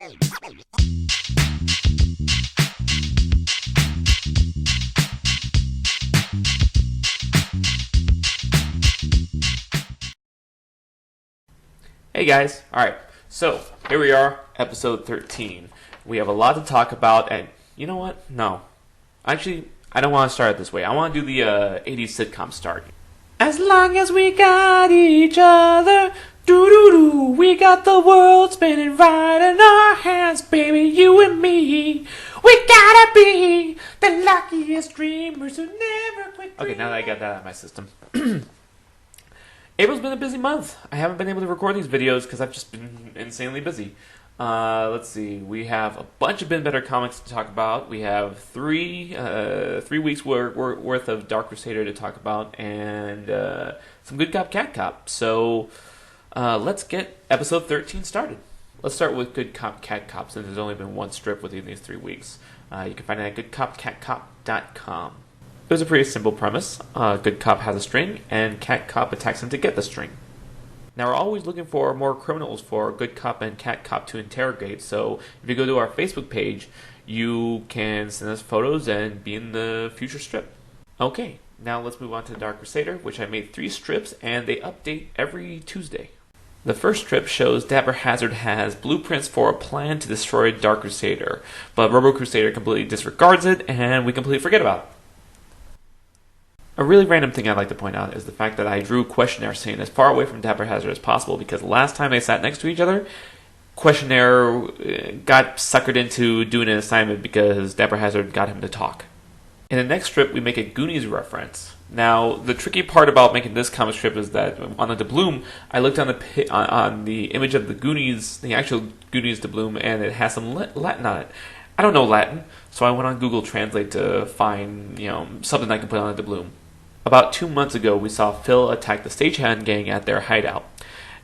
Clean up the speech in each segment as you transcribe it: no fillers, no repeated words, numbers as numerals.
Hey guys, alright, so here we are, episode 13. We have a lot to talk about, and you know what? No. Actually, I don't want to start it this way. I want to do the 80s sitcom start. As long as we got each other, doo-doo-doo, we got the world spinning right in our hands, baby, you and me. We gotta be the luckiest dreamers who never quit dreaming. Okay, now that I got that out of my system. April's been a busy month. I haven't been able to record these videos because I've just been insanely busy. Let's see. We have a bunch of Been Better comics to talk about. We have three weeks worth of Dark Crusader to talk about, and some Good Cop, Cat Cop. So let's get episode 13 started. Let's start with Good Cop, Cat Cop, since there's only been one strip within these 3 weeks. You can find it at goodcopcatcop.com. It was a pretty simple premise. Good Cop has a string, and Cat Cop attacks him to get the string. Now, we're always looking for more criminals for Good Cop and Cat Cop to interrogate, so if you go to our Facebook page, you can send us photos and be in the future strip. Okay, now let's move on to Dark Crusader, which I made 3 strips, and they update every Tuesday. The first strip shows Dapper Hazard has blueprints for a plan to destroy Dark Crusader, but Robo Crusader completely disregards it, and we completely forget about it. A really random thing I'd like to point out is the fact that I drew Questionnaire staying as far away from Dapper Hazard as possible, because last time they sat next to each other, Questionnaire got suckered into doing an assignment because Dapper Hazard got him to talk. In the next strip, we make a Goonies reference. Now, the tricky part about making this comic strip is that on the doubloon, I looked on the image of the Goonies, the actual Goonies doubloon, and it has some Latin on it. I don't know Latin, so I went on Google Translate to find, something I can put on the doubloon. About 2 months ago, we saw Phil attack the Stagehand gang at their hideout.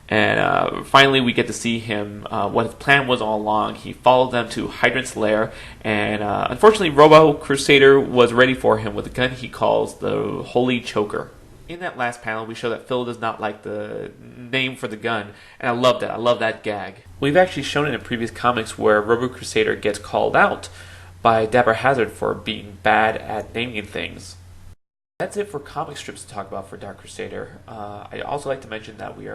And finally, we get to see him, what his plan was all along. He followed them to Hydrant's lair, and unfortunately, Robo Crusader was ready for him with a gun he calls the Holy Choker. In that last panel, we show that Phil does not like the name for the gun, and I love that. I love that gag. We've actually shown it in previous comics where Robo Crusader gets called out by Dapper Hazard for being bad at naming things. That's it for comic strips to talk about for Dark Crusader. I'd also like to mention that me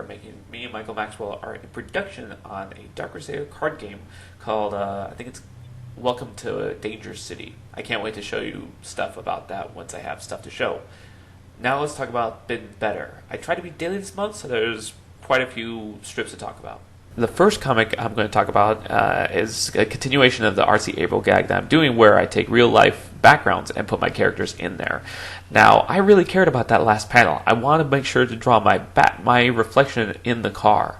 and Michael Maxwell are in production on a Dark Crusader card game called, I think it's Welcome to Danger City. I can't wait to show you stuff about that once I have stuff to show. Now let's talk about Been Better. I tried to be daily this month, so there's quite a few strips to talk about. The first comic I'm going to talk about is a continuation of the RC April gag that I'm doing, where I take real-life backgrounds and put my characters in there. Now, I really cared about that last panel. I wanted to make sure to draw my reflection in the car.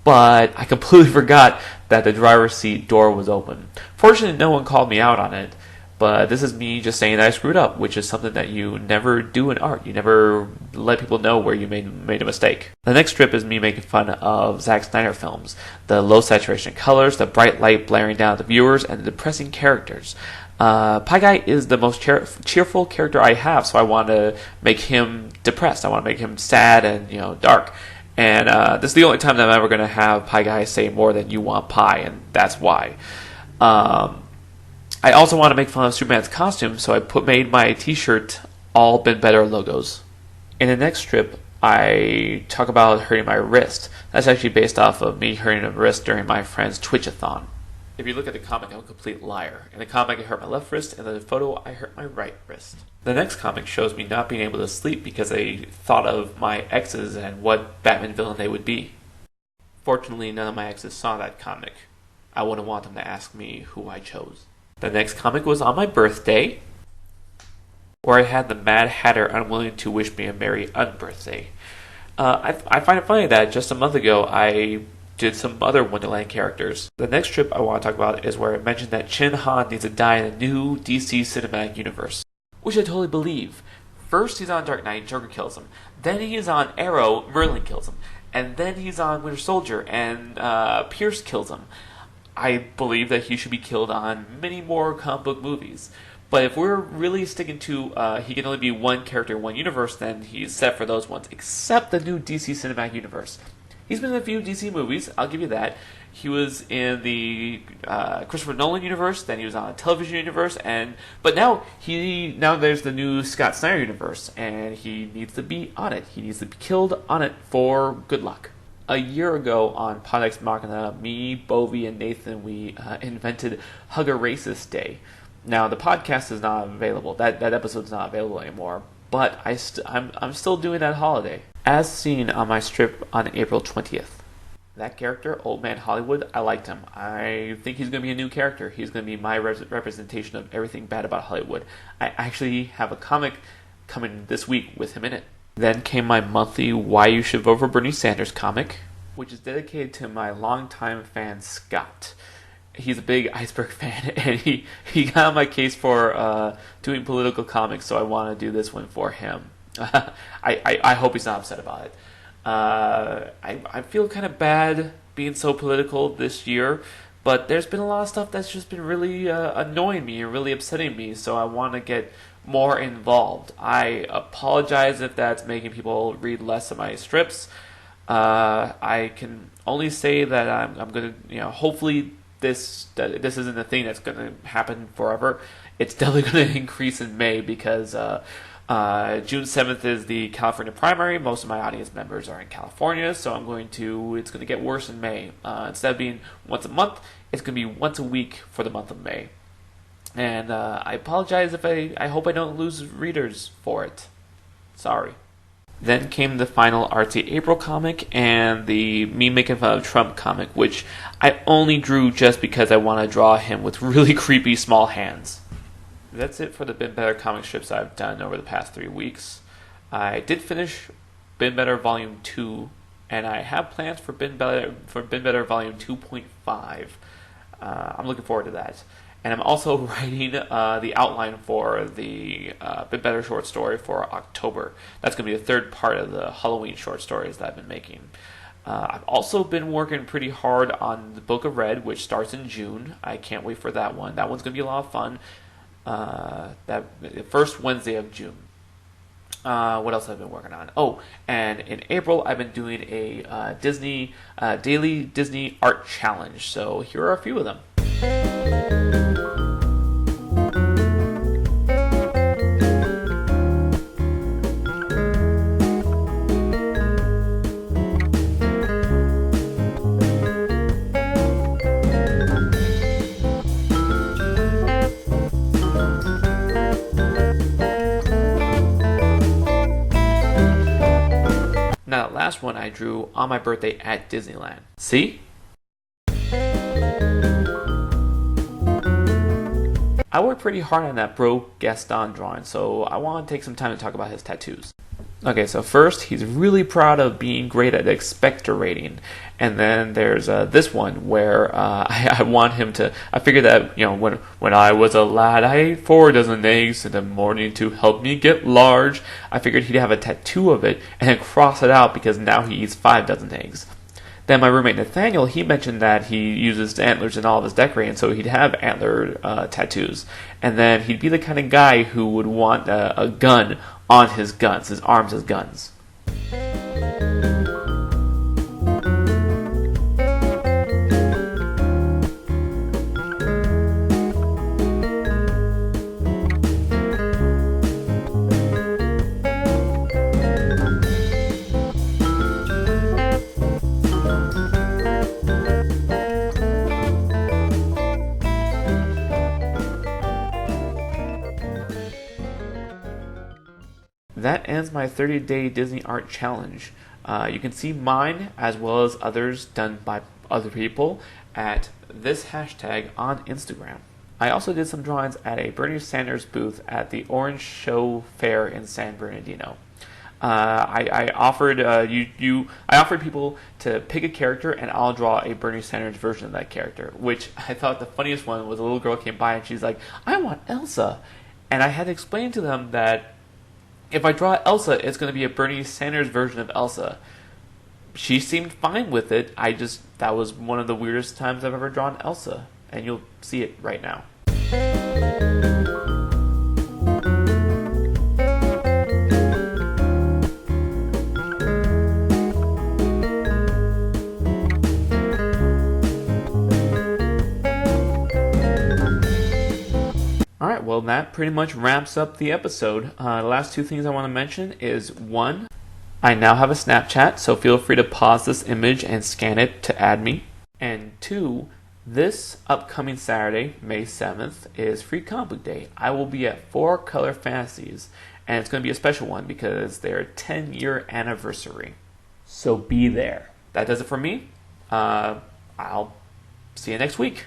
But I completely forgot that the driver's seat door was open. Fortunately, no one called me out on it. But this is me just saying that I screwed up, which is something that you never do in art. You never let people know where you made a mistake. The next strip is me making fun of Zack Snyder films. The low saturation colors, the bright light blaring down at the viewers, and the depressing characters. Pie Guy is the most cheerful character I have, so I want to make him depressed. I want to make him sad and, dark. And this is the only time that I'm ever going to have Pie Guy say more than "you want pie," and that's why. I also want to make fun of Superman's costume, so I made my t-shirt all Been Better logos. In the next strip, I talk about hurting my wrist. That's actually based off of me hurting a wrist during my friend's Twitch-a-thon. If you look at the comic, I'm a complete liar. In the comic, I hurt my left wrist, and in the photo, I hurt my right wrist. The next comic shows me not being able to sleep because I thought of my exes and what Batman villain they would be. Fortunately, none of my exes saw that comic. I wouldn't want them to ask me who I chose. The next comic was on my birthday, where I had the Mad Hatter unwilling to wish me a merry unbirthday. I find it funny that just a month ago I did some other Wonderland characters. The next strip I want to talk about is where I mentioned that Chin Han needs to die in a new DC cinematic universe, which I totally believe. First he's on Dark Knight, Joker kills him. Then he's on Arrow, Merlin kills him. And then he's on Winter Soldier, and Pierce kills him. I believe that he should be killed on many more comic book movies. But if we're really sticking to he can only be one character in one universe, then he's set for those ones, except the new DC Cinematic Universe. He's been in a few DC movies, I'll give you that. He was in the Christopher Nolan universe. Then he was on a television universe, but now there's the new Scott Snyder universe, and he needs to be on it. He needs to be killed on it for good luck. A year ago on Pod Ex Machina, me, Bovie, and Nathan, we invented Hug a Racist Day. Now the podcast is not available. That episode's not available anymore. But I'm still doing that holiday, as seen on my strip on April 20th. That character, Old Man Hollywood, I liked him. I think he's going to be a new character. He's going to be my representation of everything bad about Hollywood. I actually have a comic coming this week with him in it. Then came my monthly Why You Should Vote for Bernie Sanders comic, which is dedicated to my longtime fan, Scott. He's a big Iceberg fan, and he got on my case for doing political comics, so I want to do this one for him. I hope he's not upset about it. I feel kind of bad being so political this year, but there's been a lot of stuff that's just been really annoying me and really upsetting me, so I want to get more involved. I apologize if that's making people read less of my strips. I can only say that I'm going to, hopefully this isn't a thing that's going to happen forever. It's definitely going to increase in May because June 7th is the California primary. Most of my audience members are in California, so it's going to get worse in May. Instead of being once a month, it's going to be once a week for the month of May. And I apologize if I hope I don't lose readers for it. Sorry. Then came the final artsy April comic and the me making fun of Trump comic, which I only drew just because I want to draw him with really creepy small hands. That's it for the Been Better comic strips I've done over the past 3 weeks. I did finish Been Better Volume 2, and I have plans for Been Better Volume 2.5. I'm looking forward to that. And I'm also writing the outline for the Bit Better short story for October. That's going to be the third part of the Halloween short stories that I've been making. I've also been working pretty hard on the Book of Red, which starts in June. I can't wait for that one. That one's going to be a lot of fun. That first Wednesday of June. What else have I been working on? Oh, and in April, I've been doing a daily Disney art challenge. So here are a few of them. Now, that last one I drew on my birthday at Disneyland. See? I worked pretty hard on that Bro Gaston drawing, so I want to take some time to talk about his tattoos. Okay, so first, he's really proud of being great at expector rating. And then there's this one where I want him to... I figured that, when I was a lad, I ate 4 dozen eggs in the morning to help me get large. I figured he'd have a tattoo of it and then cross it out because now he eats 5 dozen eggs. Then my roommate Nathaniel, he mentioned that he uses antlers in all of his decorating, so he'd have antler tattoos. And then he'd be the kind of guy who would want a gun on his guns, his arms as guns. That ends my 30-day Disney Art Challenge. You can see mine, as well as others done by other people, at this hashtag on Instagram. I also did some drawings at a Bernie Sanders booth at the Orange Show Fair in San Bernardino. I offered people to pick a character, and I'll draw a Bernie Sanders version of that character, which I thought the funniest one was a little girl came by and she's like, "I want Elsa." And I had to explain to them that if I draw Elsa, it's going to be a Bernie Sanders version of Elsa. She seemed fine with it. That was one of the weirdest times I've ever drawn Elsa. And you'll see it right now. well, that pretty much wraps up the episode. The last two things I want to mention is one, I now have a Snapchat, so feel free to pause this image and scan it to add me. And two, this upcoming Saturday, May 7th, is Free Comic Book Day. I will be at 4 Color Fantasies, and it's going to be a special one because their 10-year anniversary. So be there. That does it for me. I'll see you next week.